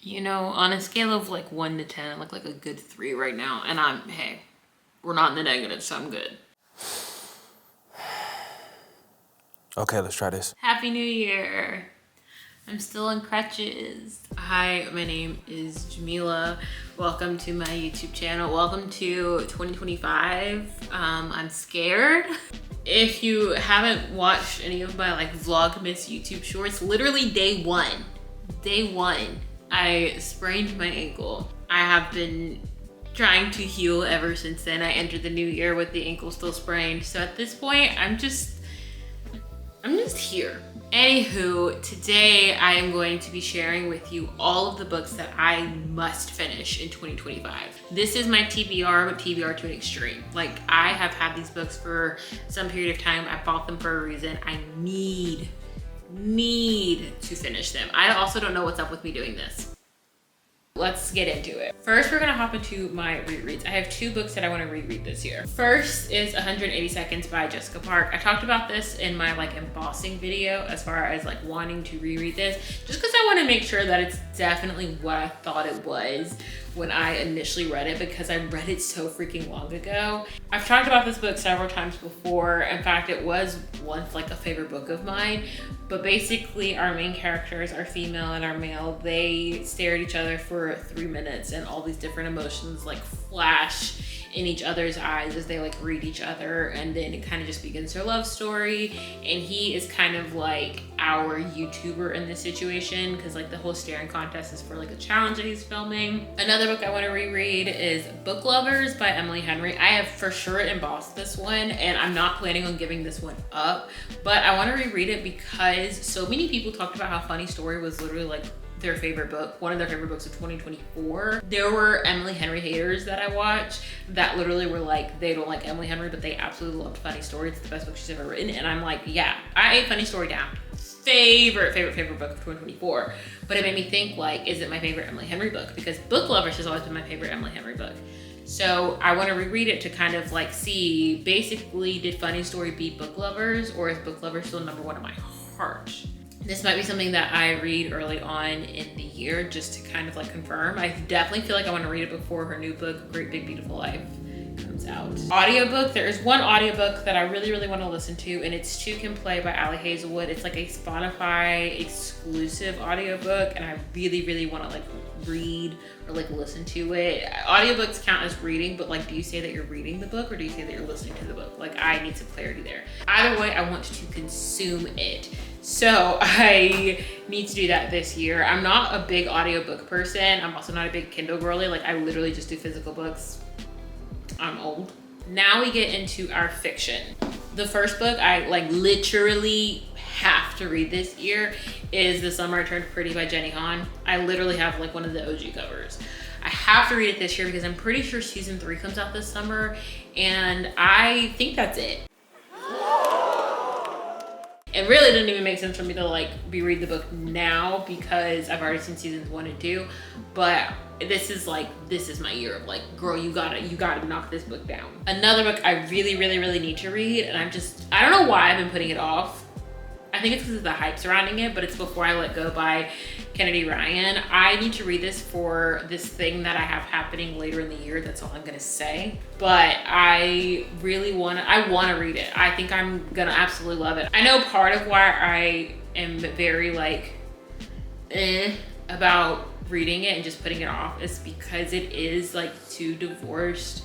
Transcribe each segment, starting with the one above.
You know, on a scale of like 1 to 10, I look like a good 3 right now. And hey, we're not in the negative, so I'm good. Okay, let's try this. Happy New Year. I'm still on crutches. Hi, my name is Jamilah. Welcome to my YouTube channel. Welcome to 2025. I'm scared. If you haven't watched any of my like Vlogmas YouTube shorts, literally day one, I sprained my ankle. I have been trying to heal ever since then. I entered the new year with the ankle still sprained. So at this point, I'm just here. Anywho, today I am going to be sharing with you all of the books that I must finish in 2025. This is my TBR, but TBR to an extreme. Like, I have had these books for some period of time. I bought them for a reason. I need to finish them. I also don't know what's up with me doing this. Let's get into it. First, we're gonna hop into my rereads. I have 2 books that I wanna reread this year. First is 180 Seconds by Jessica Park. I talked about this in my like embossing video as far as like wanting to reread this, just because I wanna make sure that it's definitely what I thought it was when I initially read it, because I read it so freaking long ago. I've talked about this book several times before. In fact, it was once like a favorite book of mine. But basically our main characters, our female and our male, they stare at each other for 3 minutes and all these different emotions like flash in each other's eyes as they like read each other, and then it kind of just begins their love story. And he is kind of like our YouTuber in this situation, because like the whole staring contest is for like a challenge that he's filming. Another book I want to reread is Book Lovers by Emily Henry. I have for sure embossed this one and I'm not planning on giving this one up, but I want to reread it because so many people talked about how Funny Story was literally like their favorite book, one of their favorite books of 2024. There were Emily Henry haters that I watched that literally were like, they don't like Emily Henry, but they absolutely loved Funny Story. It's the best book she's ever written. And I'm like, yeah, I ate Funny Story down. Favorite book of 2024. But it made me think, like, is it my favorite Emily Henry book? Because Book Lovers has always been my favorite Emily Henry book. So I want to reread it to kind of like see, basically, did Funny Story beat Book Lovers, or is Book Lovers still number 1 in my heart? This might be something that I read early on in the year just to kind of like confirm. I definitely feel like I want to read it before her new book, Great Big Beautiful Life, comes out. Audiobook, there is one audiobook that I really want to listen to, and it's Two Can Play by Ali Hazelwood. It's like a Spotify exclusive audiobook, and I really want to like read or like listen to it. Audiobooks count as reading, but like, do you say that you're reading the book or do you say that you're listening to the book? Like, I need some clarity there. Either way, I want to consume it. So I need to do that this year. I'm not a big audiobook person. I'm also not a big Kindle girly. Like, I literally just do physical books. I'm old. Now we get into our fiction. The first book I like literally have to read this year is The Summer I Turned Pretty by Jenny Han. I literally have like one of the OG covers. I have to read it this year because I'm pretty sure season 3 comes out this summer, and I think that's it. It really didn't even make sense for me to like reread the book now because I've already seen seasons 1 and 2, but this is my year of like, girl, you gotta knock this book down. Another book I really need to read, and I don't know why I've been putting it off. I think it's because of the hype surrounding it, but it's Before I Let Go by Kennedy Ryan. I need to read this for this thing that I have happening later in the year. That's all I'm gonna say. But I wanna read it. I think I'm gonna absolutely love it. I know part of why I am very like, about reading it and just putting it off is because it is like 2 divorced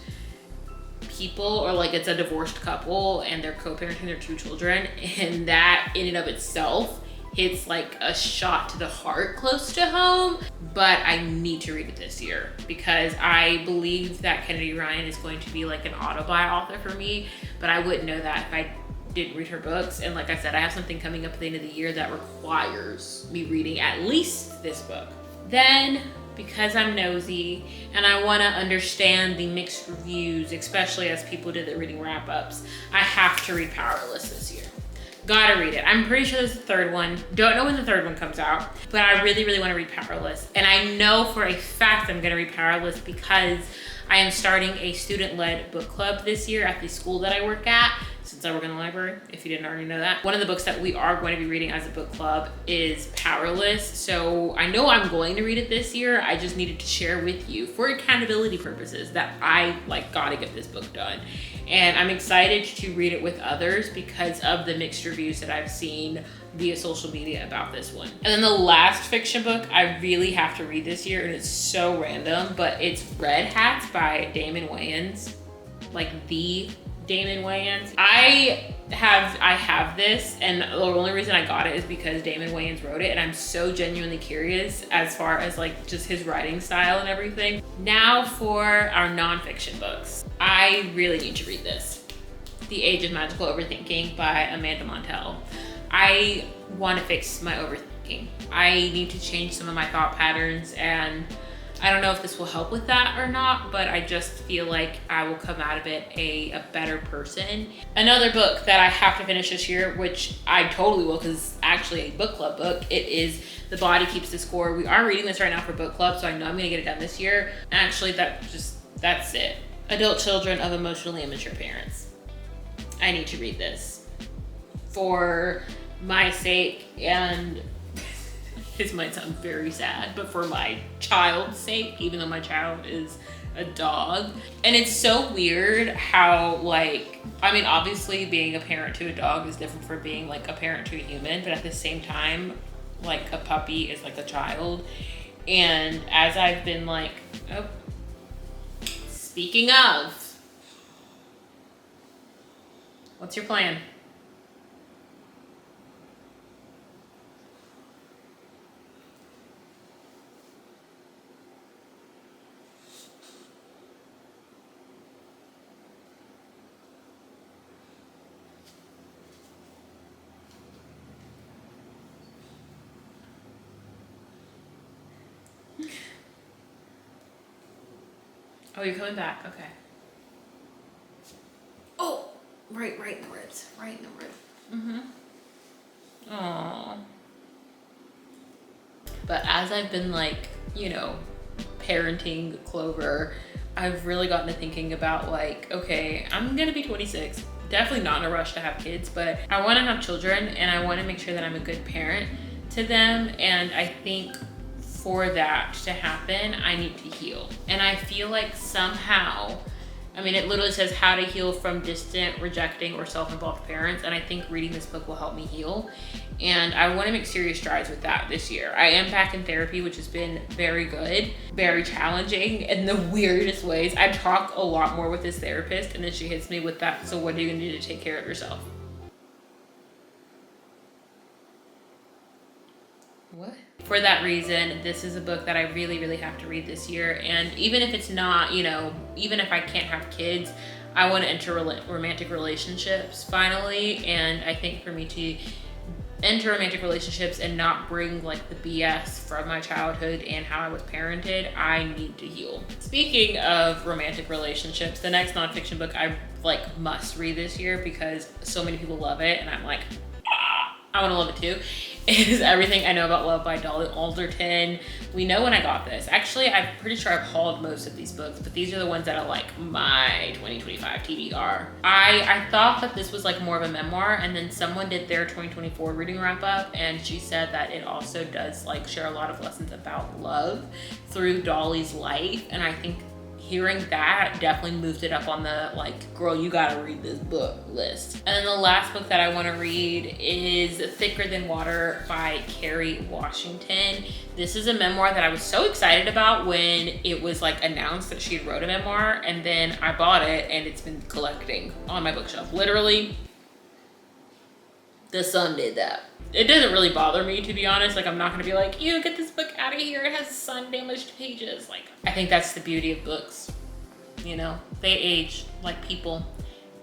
people, or like it's a divorced couple and they're co-parenting their 2 children, and that in and of itself hits like a shot to the heart close to home. But I need to read it this year because I believe that Kennedy Ryan is going to be like an autobi author for me, but I wouldn't know that if I didn't read her books. And like I said, I have something coming up at the end of the year that requires me reading at least this book. Then, because I'm nosy and I want to understand the mixed reviews, especially as people did the reading wrap-ups, I have to read Powerless this year. Gotta read it. I'm pretty sure there's a 3rd one. Don't know when the 3rd one comes out, but I really want to read Powerless. And I know for a fact I'm gonna read Powerless because I am starting a student-led book club this year at the school that I work at. since I work in the library, if you didn't already know that. One of the books that we are going to be reading as a book club is Powerless. So I know I'm going to read it this year. I just needed to share with you for accountability purposes that I gotta get this book done. And I'm excited to read it with others because of the mixed reviews that I've seen via social media about this one. And then the last fiction book I really have to read this year, and it's so random, but it's Red Hats by Damon Wayans. The Damon Wayans. I have this, and the only reason I got it is because Damon Wayans wrote it, and I'm so genuinely curious as far as just his writing style and everything. Now for our nonfiction books. I really need to read this. The Age of Magical Overthinking by Amanda Montell. I want to fix my overthinking. I need to change some of my thought patterns, and I don't know if this will help with that or not, but I just feel like I will come out of it a better person. Another book that I have to finish this year, which I totally will because it's actually a book club book, it is The Body Keeps the Score. We are reading this right now for book club, so I know I'm gonna get it done this year. Actually, that's it. Adult Children of Emotionally Immature Parents. I need to read this for my sake, and this might sound very sad, but for my child's sake, even though my child is a dog. And it's so weird how obviously being a parent to a dog is different from being a parent to a human, but at the same time, a puppy is like a child. And as I've been speaking of, what's your plan? Oh, you're coming back. Okay. Oh, right in the ribs. Right in the rib. Mm-hmm. Aww. But as I've been parenting Clover, I've really gotten to thinking about okay, I'm gonna be 26. Definitely not in a rush to have kids, but I want to have children, and I want to make sure that I'm a good parent to them. And I think for that to happen, I need to heal. And I feel like somehow, it literally says how to heal from distant, rejecting, or self-involved parents. And I think reading this book will help me heal. And I want to make serious strides with that this year. I am back in therapy, which has been very good, very challenging in the weirdest ways. I talk a lot more with this therapist, and then she hits me with that, so what are you gonna do to take care of yourself? What? For that reason, this is a book that I really, really have to read this year. And even if it's not, even if I can't have kids, I want to enter romantic relationships finally. And I think for me to enter romantic relationships and not bring the BS from my childhood and how I was parented, I need to heal. Speaking of romantic relationships, the next nonfiction book I must read this year because so many people love it, and I'm I want to love it too, is Everything I Know About Love by Dolly Alderton. We know when I got this. Actually, I'm pretty sure I've hauled most of these books, but these are the ones that are my 2025 TBR. I thought that this was more of a memoir, and then someone did their 2024 reading wrap up, and she said that it also does share a lot of lessons about love through Dolly's life. And I think hearing that definitely moved it up on the girl, you gotta read this book list. And then the last book that I want to read is Thicker Than Water by Kerry Washington. This is a memoir that I was so excited about when it was announced that she had wrote a memoir, and then I bought it, and it's been collecting on my bookshelf. Literally, the sun did that. It doesn't really bother me, to be honest. I'm not gonna be ew, get this book out of here, it has sun damaged pages. I think that's the beauty of books. They age like people,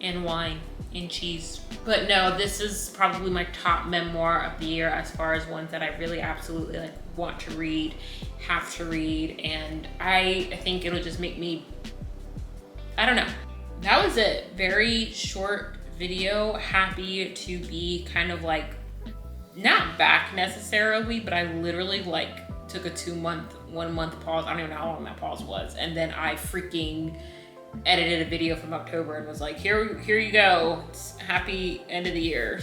and wine, and cheese. But no, this is probably my top memoir of the year as far as ones that I really absolutely want to read, have to read, and I think it'll just make me, I don't know. That was it. Very short video. Happy to be kind of not back necessarily, but I literally took a 1 month pause. I don't even know how long that pause was. And then I freaking edited a video from October and was like, here you go. It's happy end of the year.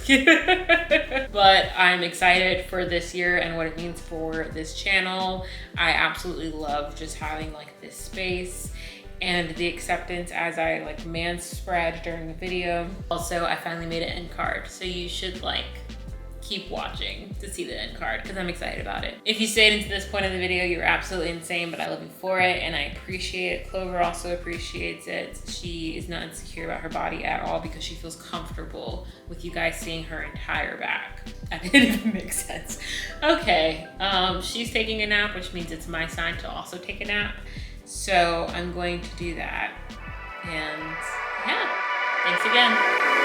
But I'm excited for this year and what it means for this channel. I absolutely love just having like this space and the acceptance as I like man spread during the video. Also, I finally made an end card, so you should like keep watching to see the end card because I'm excited about it. If you stayed into this point of the video, you're absolutely insane, but I love you for it and I appreciate it. Clover also appreciates it. She is not insecure about her body at all because she feels comfortable with you guys seeing her entire back. That didn't even make sense. Okay, she's taking a nap, which means it's my sign to also take a nap. So I'm going to do that. And yeah, thanks again.